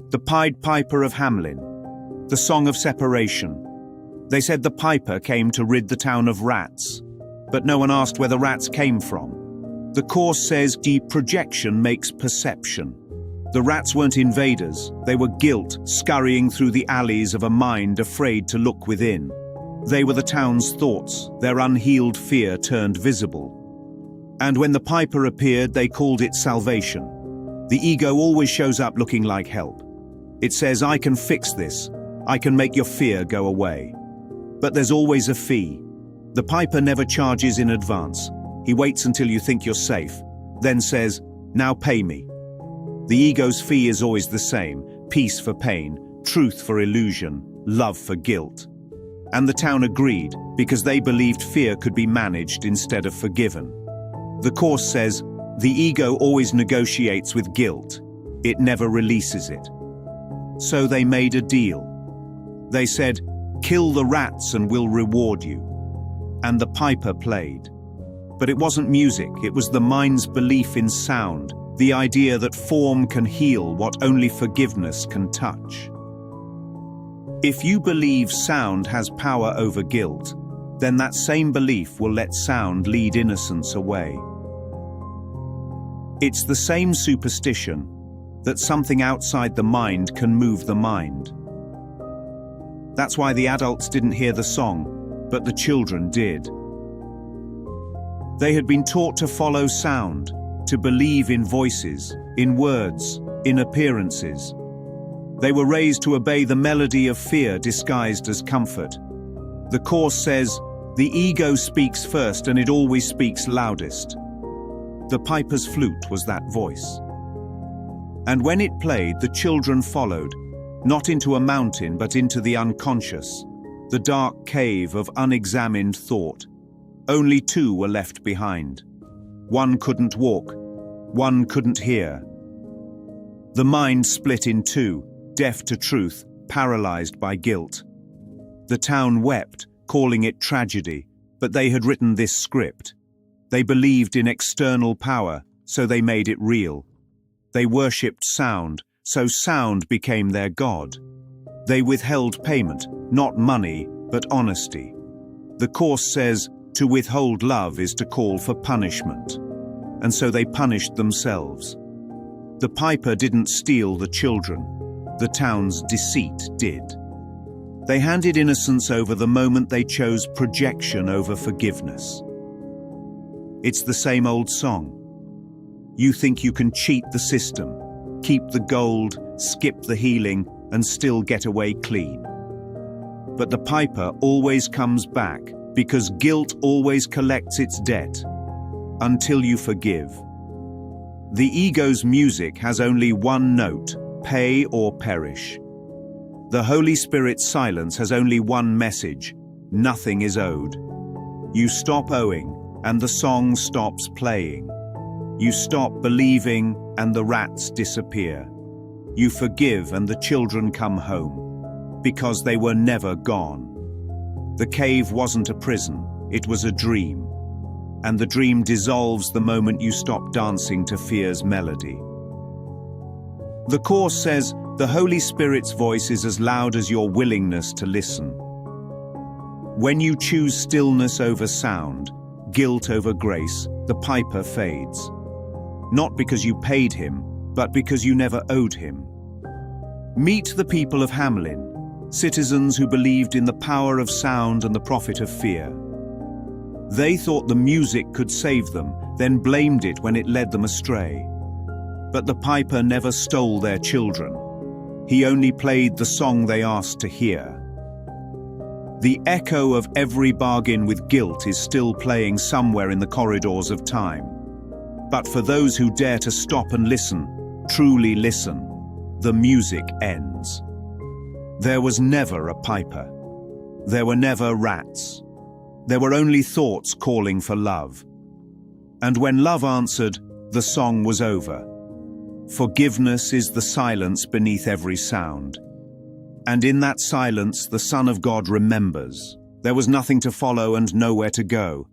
The Pied Piper of Hamelin. The Song of Separation. They said the piper came to rid the town of rats, but no one asked where the rats came from. The course says deep projection makes perception. The rats weren't invaders, they were guilt scurrying through the alleys of a mind afraid to look within. They were the town's thoughts, their unhealed fear turned visible. And when the piper appeared, they called it salvation. The ego always shows up looking like help. It says, I can fix this, I can make your fear go away. But there's always a fee. The piper never charges in advance. He waits until you think you're safe, then says, now pay me. The ego's fee is always the same: peace for pain, truth for illusion, love for guilt. And the town agreed, because they believed fear could be managed instead of forgiven. The Course says, the ego always negotiates with guilt. It never releases it. So they made a deal. They said, kill the rats and we'll reward you. And the piper played. But it wasn't music, it was the mind's belief in sound, the idea that form can heal what only forgiveness can touch. If you believe sound has power over guilt, then that same belief will let sound lead innocence away. It's the same superstition that something outside the mind can move the mind. That's why the adults didn't hear the song, but the children did. They had been taught to follow sound, to believe in voices, in words, in appearances. They were raised to obey the melody of fear disguised as comfort. The Course says, the ego speaks first and it always speaks loudest. The piper's flute was that voice. And when it played, the children followed, not into a mountain but into the unconscious, the dark cave of unexamined thought. Only two were left behind. One couldn't walk, one couldn't hear. The mind split in two, deaf to truth, paralyzed by guilt. The town wept, calling it tragedy, but they had written this script. They believed in external power, so they made it real. They worshipped sound, so sound became their god. They withheld payment, not money, but honesty. The Course says, to withhold love is to call for punishment. And so they punished themselves. The piper didn't steal the children. The town's deceit did. They handed innocence over the moment they chose projection over forgiveness. It's the same old song. You think you can cheat the system, keep the gold, skip the healing, and still get away clean. But the piper always comes back, because guilt always collects its debt, until you forgive. The ego's music has only one note: pay or perish. The Holy Spirit's silence has only one message: nothing is owed. You stop owing, and the song stops playing. You stop believing, and the rats disappear. You forgive, and the children come home, because they were never gone. The cave wasn't a prison, it was a dream. And the dream dissolves the moment you stop dancing to fear's melody. The Course says, the Holy Spirit's voice is as loud as your willingness to listen. When you choose stillness over sound, guilt over grace, the piper fades. Not because you paid him, but because you never owed him. Meet the people of Hamelin, citizens who believed in the power of sound and the profit of fear. They thought the music could save them, then blamed it when it led them astray. But the piper never stole their children. He only played the song they asked to hear. The echo of every bargain with guilt is still playing somewhere in the corridors of time. But for those who dare to stop and listen, truly listen, the music ends. There was never a piper. There were never rats. There were only thoughts calling for love. And when love answered, the song was over. Forgiveness is the silence beneath every sound. And in that silence, the Son of God remembers. There was nothing to follow and nowhere to go.